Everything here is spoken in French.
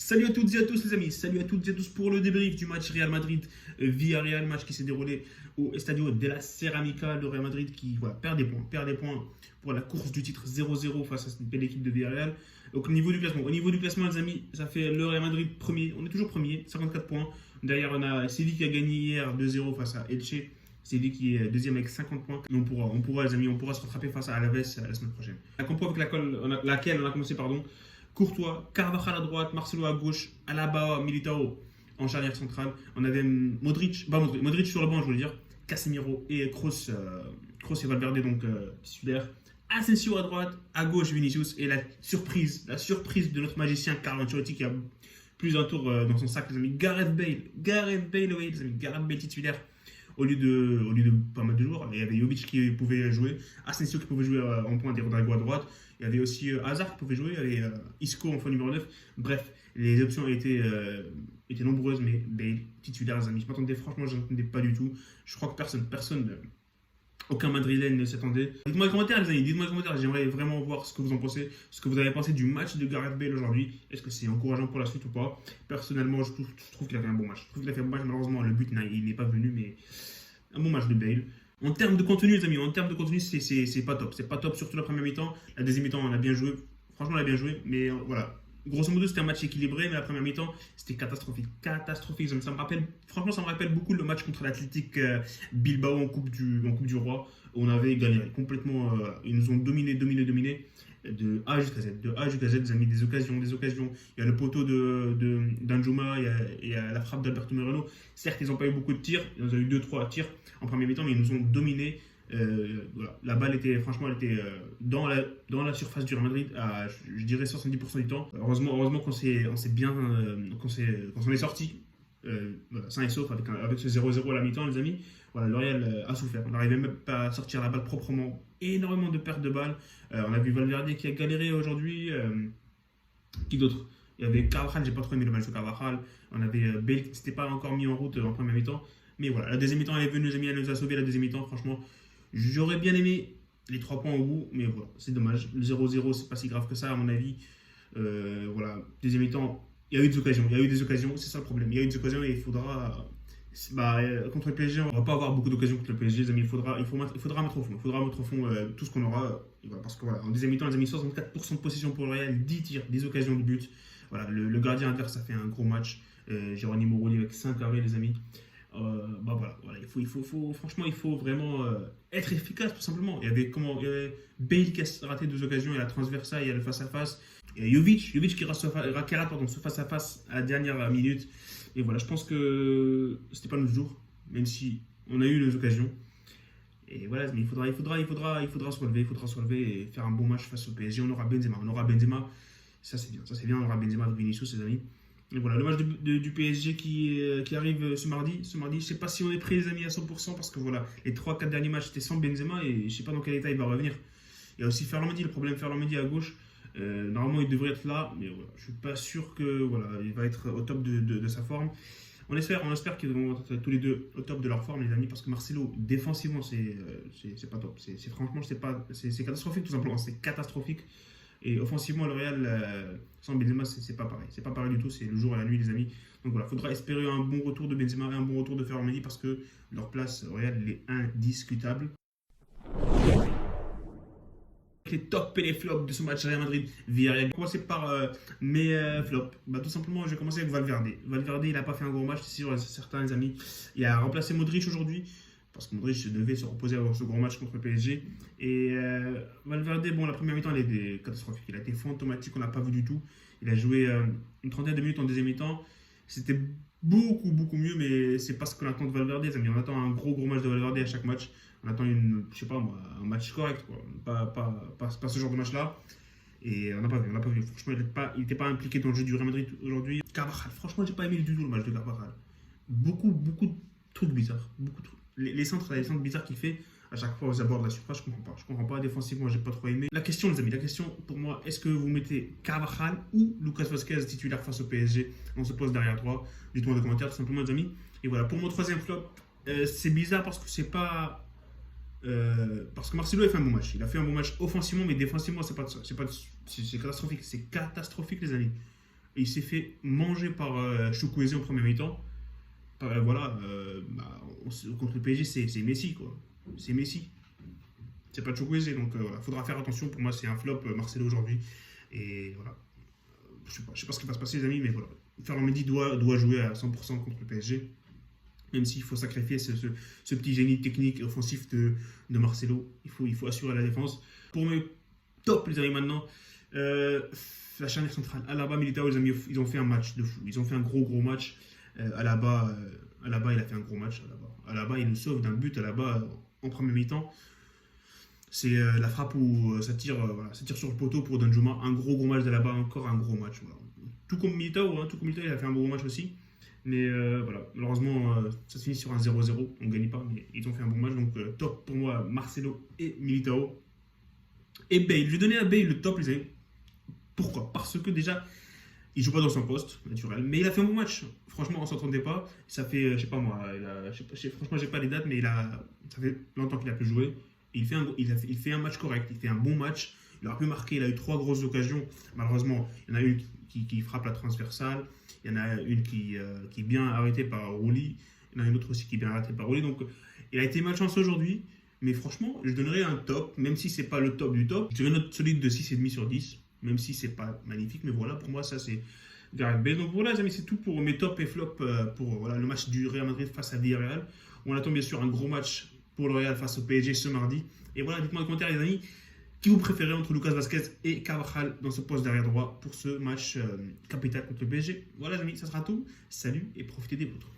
Salut à toutes et à tous les amis, salut à toutes et à tous pour le débrief du match Real Madrid-Villarreal, match qui s'est déroulé au Estadio de la Ceramica. Le Real Madrid qui perd des points pour la course du titre 0-0 face à cette belle équipe de Villarreal. Donc au niveau du classement les amis, ça fait le Real Madrid premier, on est toujours premier, 54 points. Derrière on a Séville qui a gagné hier 2-0 face à Elche. Séville qui est deuxième avec 50 points. On pourra les amis, on pourra se rattraper face à Alaves la semaine prochaine. La compo avec laquelle on a commencé, Courtois, Carvajal à droite, Marcelo à gauche, Alaba, Militao en charnière centrale. On avait Modric sur le banc, je voulais dire, Casemiro et Kroos et Valverde, donc titulaire. Asensio à droite, à gauche Vinicius et la surprise de notre magicien Carlo Ancelotti qui a plus d'un tour dans son sac, les amis. Gareth Bale titulaire. Au lieu de pas mal de joueurs, il y avait Jovic qui pouvait jouer, Asensio qui pouvait jouer en pointe et Rodrigo à droite. Il y avait aussi Hazard qui pouvait jouer, il y avait Isco en faux numéro 9. Bref, les options étaient nombreuses, mais Bale, titulaire, les amis. Je m'attendais, franchement, je n'attendais pas du tout. Je crois que aucun Madrilène ne s'attendait. Dites-moi dans les commentaires, j'aimerais vraiment voir ce que vous en pensez, ce que vous avez pensé du match de Gareth Bale aujourd'hui. Est-ce que c'est encourageant pour la suite ou pas? Personnellement, je trouve qu'il a fait un bon match. Malheureusement, le but il n'est pas venu, mais un bon match de Bale. En termes de contenu, les amis, c'est pas top. C'est pas top, surtout la première mi-temps. La deuxième mi-temps, on a bien joué. Franchement, on a bien joué, mais voilà. Grosso modo, c'était un match équilibré, mais la première mi-temps, c'était catastrophique. Ça me rappelle beaucoup le match contre l'Athletic Bilbao en Coupe du Roi, où on avait galéré complètement. Ils nous ont dominé. De A jusqu'à Z, ils ont mis des occasions. Il y a le poteau d'Anjuma, il y a la frappe d'Alberto Moreno. Certes, ils n'ont pas eu beaucoup de tirs, ils ont eu 2-3 tirs en première mi-temps, mais ils nous ont dominé. Voilà. La balle était dans la surface du Real Madrid à, je dirais, 70% du temps. Heureusement qu'on s'en est sorti sain et sauf avec ce 0-0 à la mi-temps, les amis. Voilà, le Real a souffert. On n'arrivait même pas à sortir la balle proprement. Énormément de pertes de balles. On a vu Valverde qui a galéré aujourd'hui. Qui d'autre? Il y avait Carvajal, j'ai pas trop aimé le match de Carvajal. On avait Bale qui ne s'était pas encore mis en route en première mi-temps. Mais voilà, la deuxième mi-temps elle est venue, les amis, elle nous a sauvé la deuxième mi-temps. Franchement, j'aurais bien aimé les 3 points au bout, mais voilà, c'est dommage. Le 0-0, c'est pas si grave que ça, à mon avis. Voilà, deuxième mi-temps, il y a eu des occasions, c'est ça le problème. Il y a eu des occasions et il faudra. Contre le PSG, on va pas avoir beaucoup d'occasions contre le PSG, les amis. Il faudra mettre au fond tout ce qu'on aura. Voilà, parce que voilà, en deuxième mi-temps, les amis, 64% de possession pour le Real, 10 tirs, 10 occasions de but. Voilà, le gardien adverse a fait un gros match. Geronimo Rulli avec 5 arrêts, les amis. Voilà, franchement, il faut vraiment être efficace, tout simplement. Il y avait Bale qui a raté 2 occasions, il y a la transversale, il y a le face-à-face. Il y a Jovic qui rate ce face-à-face à la dernière minute. Et voilà, je pense que c'était pas notre jour, même si on a eu les occasions. Et voilà, mais il faudra se relever et faire un bon match face au PSG. On aura Benzema. Ça c'est bien, on aura Benzema avec Vinicius, ses amis. Et voilà, le match du PSG qui arrive ce mardi. Je sais pas si on est prêt, les amis, à 100%, parce que voilà, les 3-4 derniers matchs étaient sans Benzema et je sais pas dans quel état il va revenir. Il y a aussi Ferland Mendy, le problème Ferland Mendy à gauche. Normalement, il devrait être là, mais voilà, je suis pas sûr que il va être au top de sa forme. On espère qu'ils vont être tous les deux au top de leur forme, les amis, parce que Marcelo, défensivement, c'est pas top. Franchement, c'est catastrophique, tout simplement. C'est catastrophique. Et offensivement, le Real, sans Benzema, c'est pas pareil. C'est pas pareil du tout, c'est le jour et la nuit, les amis. Donc voilà, il faudra espérer un bon retour de Benzema et un bon retour de Ferland Mendy parce que leur place au Real, elle est indiscutable. Les tops et les flops de ce match Real Madrid-Villarreal. Je vais commencer par mes flops. Tout simplement, je vais commencer avec Valverde. Valverde, il n'a pas fait un gros match, c'est sûr, certains les amis. Il a remplacé Modric aujourd'hui. Parce que Modric devait se reposer avant ce grand match contre le PSG. Et Valverde, la première mi-temps, elle était catastrophique. Il a été fantomatique, on n'a pas vu du tout. Il a joué une trentaine de minutes en deuxième mi-temps. C'était beaucoup mieux, mais c'est pas ce qu'on attend de Valverde, les amis. On attend un gros match de Valverde à chaque match. On attend un match correct, quoi. Pas ce genre de match-là. Et on n'a pas vu. Franchement, il n'était pas impliqué dans le jeu du Real Madrid aujourd'hui. Carvajal, franchement, j'ai pas aimé du tout le match de Carvajal. Beaucoup de trucs bizarres. Les centres bizarres qu'il fait à chaque fois aux abords de la surface, je comprends pas. Défensivement, j'ai pas trop aimé. La question, les amis, pour moi, est-ce que vous mettez Carvajal ou Lucas Vazquez titulaire face au PSG? On se pose derrière toi. Dites-moi dans les commentaires, tout simplement, les amis. Et voilà, pour mon troisième flop, c'est bizarre parce que c'est pas. Parce que Marcelo a fait un bon match. Il a fait un bon match offensivement, mais défensivement, c'est catastrophique. C'est catastrophique, les amis. Et il s'est fait manger par Chukwueze en première mi-temps. Voilà, contre le PSG, c'est Messi, quoi. C'est Messi. C'est pas Chukwueze, donc voilà, faudra faire attention. Pour moi, c'est un flop, Marcelo, aujourd'hui. Et voilà. Je sais pas ce qui va se passer, les amis, mais voilà. Ferland Mendy doit jouer à 100% contre le PSG. Même s'il faut sacrifier ce petit génie technique et offensif de Marcelo. Il faut assurer la défense. Pour mes top, les amis, maintenant, la charnière centrale. Alaba, Militao, les amis, ils ont fait un match de fou. Ils ont fait un gros match. Alaba, il a fait un gros match. Alaba, il nous sauve d'un but. Alaba, en première mi-temps. C'est la frappe où ça tire sur le poteau pour Danjuma. Un gros match d'Alaba, encore un gros match. Voilà. Tout comme Militao, il a fait un gros match aussi. Mais voilà, malheureusement, ça se finit sur un 0-0. On ne gagne pas, mais ils ont fait un bon match. Donc top pour moi, Marcelo et Militao. Et Bale, je vais donner à Bale le top, les amis. Pourquoi? Parce que déjà, il joue pas dans son poste, naturel. Mais il a fait un bon match. Franchement, on ne s'entendait pas. Ça fait, je sais pas moi, franchement, j'ai pas les dates, mais ça fait longtemps qu'il a pu jouer. Il fait un match correct, il fait un bon match. Il aurait pu marquer, il a eu 3 grosses occasions. Malheureusement, il y en a une qui frappe la transversale. Il y en a une qui est bien arrêtée par Rouli. Il y en a une autre aussi qui est bien arrêtée par Rouli. Donc, il a été malchanceux aujourd'hui. Mais franchement, je donnerais un top, même si c'est pas le top du top. Je dirais une note solide de 6,5 sur 10, même si c'est pas magnifique. Mais voilà, pour moi, ça c'est Gareth Bale. Donc voilà, les amis, c'est tout pour mes tops et flops pour voilà, le match du Real Madrid face à Villarreal. On attend bien sûr un gros match pour le Real face au PSG ce mardi. Et voilà, dites-moi dans les commentaires, les amis, qui vous préférez entre Lucas Vazquez et Carvajal dans ce poste derrière droit pour ce match capital contre le PSG. Voilà, les amis, ça sera tout. Salut et profitez des vôtres.